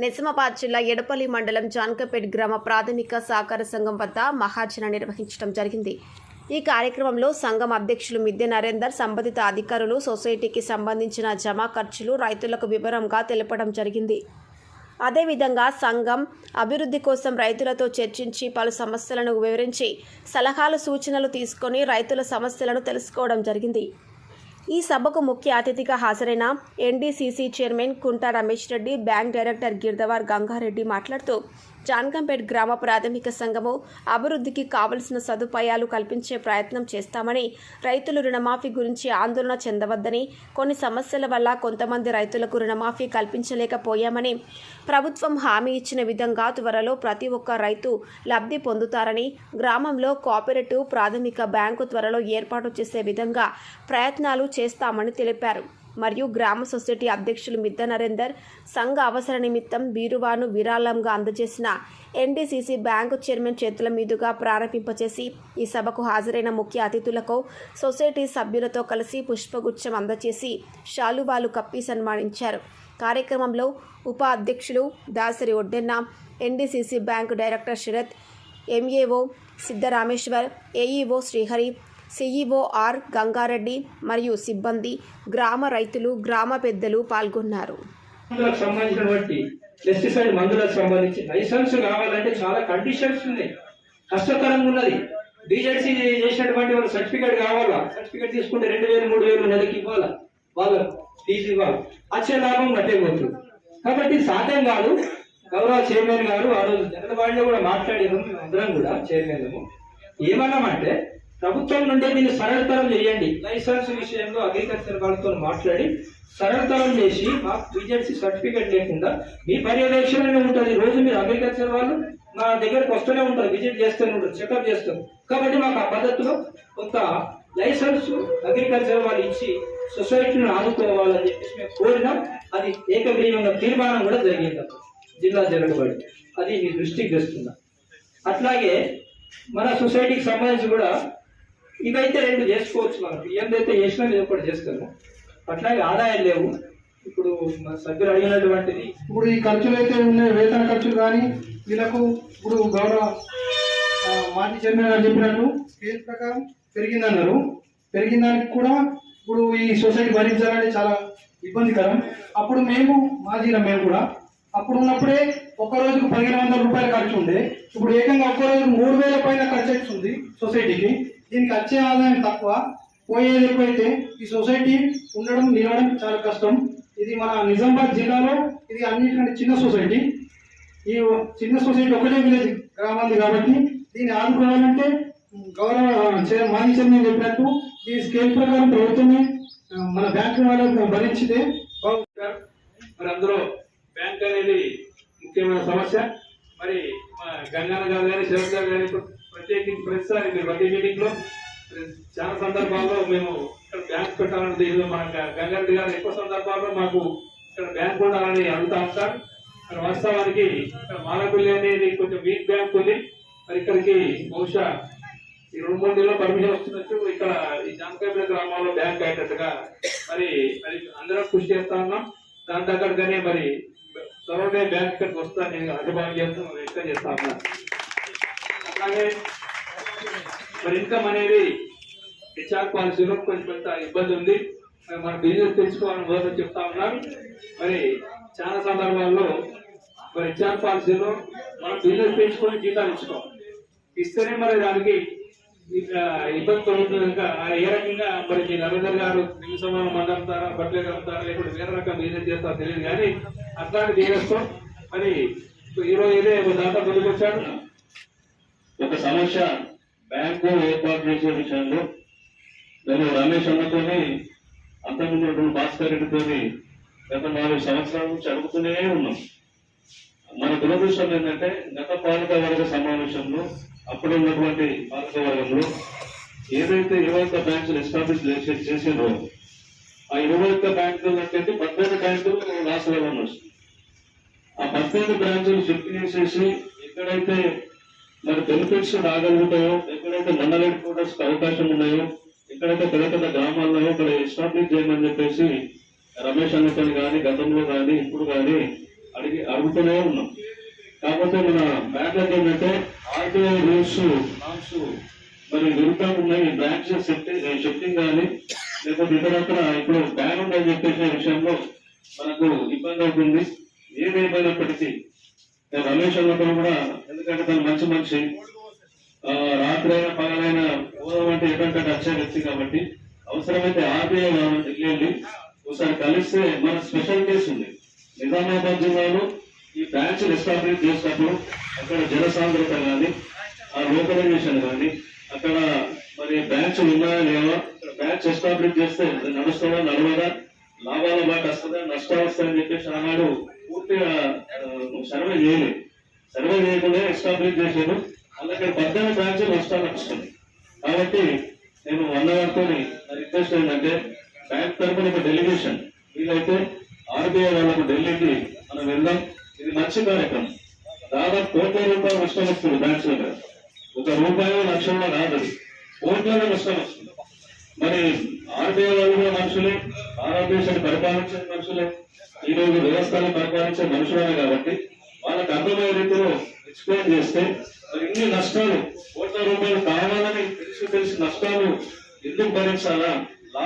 నిజామాబాద్ జిల్లా ఎడపల్లి మండలం జాన్కంపేట్ గ్రామ ప్రాథమిక సహకార సంఘం వద్ద మహాజన నిర్వహించడం జరిగింది. ఈ కార్యక్రమంలో సంఘం అధ్యక్షులు మిద్దె నరేందర్ సంబంధిత అధికారులు సొసైటీకి సంబంధించిన జమా ఖర్చులు రైతులకు వివరంగా తెలపడం జరిగింది. అదేవిధంగా సంఘం అభివృద్ధి కోసం రైతులతో చర్చించి పలు సమస్యలను వివరించి సలహాలు సూచనలు తీసుకొని రైతుల సమస్యలను తెలుసుకోవడం జరిగింది. ఈ సభకు ముఖ్య అతిథిగా హాజరైన ఎన్డీసీసీ చైర్మన్ కుంట రమేష్ రెడ్డి, బ్యాంక్ డైరెక్టర్ గిర్దవార్ గంగారెడ్డి మాట్లాడుతూ జాన్కంపేట్ గ్రామ ప్రాథమిక సంఘము అభివృద్ధికి కావలసిన సదుపాయాలు కల్పించే ప్రయత్నం చేస్తామని, రైతులు రుణమాఫీ గురించి ఆందోళన చెందవద్దని, కొన్ని సమస్యల వల్ల కొంతమంది రైతులకు రుణమాఫీ కల్పించలేకపోయామని, ప్రభుత్వం హామీ ఇచ్చిన విధంగా త్వరలో ప్రతి ఒక్క రైతు లబ్ధి పొందుతారని, గ్రామంలో కోఆపరేటివ్ ప్రాథమిక బ్యాంకు త్వరలో ఏర్పాటు చేసే విధంగా ప్రయత్నాలు చేస్తామని తెలిపారు. మరియు గ్రామ సొసైటీ అధ్యక్షులు మిద్దె నరేందర్ సంఘ అవసర నిమిత్తం బీరువాను విరాళంగా అందజేసిన ఎన్డీసీసీ బ్యాంకు చైర్మన్ చేతుల మీదుగా ప్రారంభింపచేసి ఈ సభకు హాజరైన ముఖ్య అతిథులకు సొసైటీ సభ్యులతో కలిసి పుష్పగుచ్చం అందజేసి శాలువాలు కప్పి సన్మానించారు. కార్యక్రమంలో ఉప అధ్యక్షులు Dasari Oddenna, NDCC bank director Sharath, MAO Siddharameshwar, AEO Srihari, CEO R Gangareddy మరియు సిబ్బంది, గ్రామ రైతులు, గ్రామ పెద్దలు పాల్గొన్నారు. సంబంధించినటువంటి పెస్టిసైడ్ మందులకు సంబంధించి లైసెన్స్ కావాలంటే చాలా కండిషన్స్ ఉన్నాయి, కష్టతరంగా ఉన్నది. బీజెడ్సీ చేసినటువంటి వాళ్ళు సర్టిఫికేట్ కావాలా, సర్టిఫికేట్ తీసుకుంటే 2000 3000 నెలకి ఇవ్వాలా, వాళ్ళ ఫీజు ఇవ్వాలి, వచ్చే లాభం కట్టే పోతుంది. కాబట్టి సాధ్యం కాదు. గౌరవ చైర్మన్ గారు ఆ రోజు జనరల్ కూడా మాట్లాడారు. అందరం కూడా చైర్మన్ ఏమన్నామంటే ప్రభుత్వం నుండి దీన్ని సరళతరం చేయండి, లైసెన్స్ విషయంలో అగ్రికల్చర్ వాళ్ళతో మాట్లాడి సరళతరం చేసి మాకు బీజెడ్సీ సర్టిఫికేట్ లేకుండా మీ పర్యవేక్షణనే ఉంటుంది. రోజు మీరు అగ్రికల్చర్ వాళ్ళు మా దగ్గరకు వస్తూనే ఉంటారు, విజిట్ చేస్తూనే ఉంటారు, చెకప్ చేస్తారు. కాబట్టి మాకు ఆ పద్ధతిలో కొంత లైసెన్స్ అగ్రికల్చర్ వాళ్ళు ఇచ్చి సొసైటీని ఆదుకోవాలని చెప్పేసి మేము కోరినాం. అది ఏకగ్రీవంగా తీర్మానం కూడా జరిగింది, జిల్లా జరగబడి. అది మీ దృష్టికి తెస్తున్నా. అట్లాగే మన సొసైటీకి సంబంధించి కూడా ఇవైతే 2 చేసుకోవచ్చు. మనం ఏదైతే చేసినా ఇది ఒకటి చేస్తాము. అట్లాగే ఆదాయాలు లేవు. ఇప్పుడు మన సభ్యులు అడిగినటువంటిది ఇప్పుడు ఈ ఖర్చులు అయితే ఉన్నాయి, వేతన ఖర్చులు కానీ వీళ్ళకు ఇప్పుడు గౌరవ మాజీ చైర్మన్ గారు చెప్పినట్టు స్కేల్ ప్రకారం పెరిగిందన్నారు. పెరిగిన దానికి కూడా ఇప్పుడు ఈ సొసైటీ భరించాలంటే చాలా ఇబ్బందికరం. అప్పుడు మేము కూడా అప్పుడు ఉన్నప్పుడే ఒక్క రోజుకు 1500 రూపాయలు ఖర్చు ఉండే. ఇప్పుడు ఏకంగా ఒక్క రోజు 3000 పైన ఖర్చు అవుతుంది సొసైటీకి. దీనికి వచ్చే ఆదాయం తక్కువ, పోయేది ఎక్కువైతే ఈ సొసైటీ ఉండడం నిలవడం చాలా కష్టం. ఇది మన నిజామాబాద్ జిల్లాలో ఇది అన్నిటికంటే చిన్న సొసైటీ. ఈ చిన్న సొసైటీ ఒకటే విలేజ్ గ్రామాన్ని కాబట్టి దీన్ని ఆదుకోవాలంటే గౌరవ మాజీ చైర్మన్ చెప్పినట్టు ఈ స్కేల్ ప్రకారం ప్రభుత్వమే మన బ్యాంకు వాళ్ళకు భరించితే మరి అందులో బ్యాంక్ అనేది ముఖ్యమైన సమస్య. మరి మా గంగాన గారు కానీ శరత్ గారు కానీ ప్రత్యేకించి ప్రతిసారి మీరు ప్రతి మీటింగ్ లో చాలా సందర్భాల్లో మేము ఇక్కడ బ్యాంక్ పెట్టాలని దీనిలో మన గంగారెడ్డి గారు ఎక్కువ సందర్భాల్లో మాకు ఇక్కడ బ్యాంక్ ఉండాలని అడుగుతా ఉంటారు. మరి వాస్తవానికి ఇక్కడ మాలపల్లి అనేది కొంచెం వీక్ బ్యాంక్ ఉంది. మరి ఇక్కడికి బహుశా ఈ 2-3 నెలల్లో పర్మిషన్ వస్తున్నట్టు ఇక్కడ ఈ జాన్కంపేట్ గ్రామంలో బ్యాంక్ అయ్యేటట్టుగా మరి అది అందరం కృషి చేస్తా ఉన్నాం. దాని దగ్గరగానే మరి త్వరగా బ్యాంక్ ఇక్కడికి వస్తా నేను అభిప్రాయం చేస్తాను, వ్యక్తం చేస్తా ఉన్నాను. అలాగే మరి ఇన్కమ్ అనేది హెచ్ఆర్ పాలసీలో కొంత ఇబ్బంది ఉంది. మన బిజినెస్ తెలుసుకోవాలని మొదలు చెప్తా ఉన్నాం. మరి చాలా సందర్భాల్లో మరి హెచ్ఆర్ పాలసీలో మనం బిజినెస్ పెంచుకొని జీతాలు ఇస్తేనే మరి దానికి ఇబ్బంది కలుగుతుంది. కనుక ఏ రకంగా మరి నరేందర్ గారు నిమిషంలో మందవుతారా, బట్టలే కలుగుతారా, లేకపోతే వేరే రకం బిజినెస్ చేస్తారో తెలియదు. కానీ అట్లాంటి బిజినెస్ తో మరి ఈరోజు ఏదే దాంట్లో ముందుకొచ్చాడు. ఒక సమస్య బ్యాంకు ఏర్పాటు చేసే విషయంలో నేను రమేష్ అన్నతోని అంతకుముందు భాస్కర్ రెడ్డితో గత 4 సంవత్సరాల నుంచి అడుగుతూనే ఉన్నాం. మన దురదృష్టం ఏంటంటే గత పాలకవర్గ సమావేశంలో అప్పుడు ఉన్నటువంటి పాలకవర్గంలో ఏదైతే 21 బ్యాంకులు ఎస్టాబ్లిష్ చేసిందో ఆ 21 బ్యాంకులు అంటే 18 బ్యాంకులు రాష్ట్రాల్లో వస్తుంది. ఆ 18 బ్రాంచులు షిఫ్ట్ చేసేసి ఎక్కడైతే మరి బెనిఫిట్స్ రాగలుగుతాయో, ఎక్కడైతే మండల హెడ్ క్వార్టర్స్ అవకాశం ఉన్నాయో, ఎక్కడైతే పెద్ద పెద్ద గ్రామాల్లో ఇక్కడ ఎస్టాబ్లిష్ చేయమని చెప్పేసి రమేష్ అన్నతోని కానీ గతంలో కానీ ఇప్పుడు కానీ అడుగుతూనే ఉన్నాం. కాకపోతే మన బ్యాంకులకు ఏంటంటే ఆర్బీఐ రూల్స్ నామ్స్ మరి విరుద్ధంగా ఉన్నాయి. బ్రాంచ్ షిఫ్టింగ్ కానీ లేకపోతే ఇతరత్ర ఇప్పుడు బ్యాన్ ఉందని చెప్పేసిన విషయంలో మనకు ఇబ్బంది అవుతుంది. ఏదేమైనప్పటికీ నేను రమేష్ అన్నప్పుడు కూడా, ఎందుకంటే తను మంచి మనిషి, రాత్రి అయినా పగలైనా పోదాం అంటే ఎటువంటి వచ్చే వ్యక్తి కాబట్టి అవసరమైతే ఆర్బీఐ ఢిల్లీ వెళ్ళి ఒకసారి కలిస్తే మన స్పెషల్ కేసు ఉంది. నిజామాబాద్ జిల్లాలో ఈ బ్రాంచ్లు ఎస్టాబ్లిష్ చేసినప్పుడు అక్కడ జనసాంద్రత కానీ ఆ లోకలైజేషన్ కానీ అక్కడ మరి బ్రాంచ్ ఉన్నాయా లేవా, బ్రాంచ్ ఎస్టాబ్లిష్ చేస్తే నడుస్తుందా నడవదా, లాభాల బాట వస్తుందా నష్టాలు వస్తాయని చెప్పేసి ఆనాడు పూర్తిగా సర్వే చేయలేదు. సర్వే చేయకుండా ఎస్టాబ్లిష్ చేశారు. అలాగే 18 బ్రాంచ్లు నష్టాలు వస్తుంది. కాబట్టి నేను అన్నగారితో రిక్వెస్ట్ ఏంటంటే బ్యాంక్ తరఫున ఒక డెలిగేషన్ వీలైతే ఆర్బీఐ వాళ్ళకు ఢిల్లీకి మనం వెళ్దాం. ఇది మంచి కార్యక్రమం. దాదాపు కోట్ల రూపాయలు నష్టం వస్తుంది బ్యాంక్స్ దగ్గర. ₹1 లక్షల్లో రాదు, కోట్లలో నష్టం వస్తుంది. మరి ఆర్బీఐ వాళ్ళు కూడా మనుషులే, భారతదేశాన్ని పరిపాలించే మనుషులే, ఈ రోజు వ్యవస్థను పరిపాలించే మనుషులే కాబట్టి వాళ్ళకి అర్థమయ్యే రీతిలో ఎక్స్ప్లెయిన్ చేస్తే మరి ఇన్ని నష్టాలు ₹1 కావాలని తెలిసి నష్టాలు ఎందుకు భరించాలా,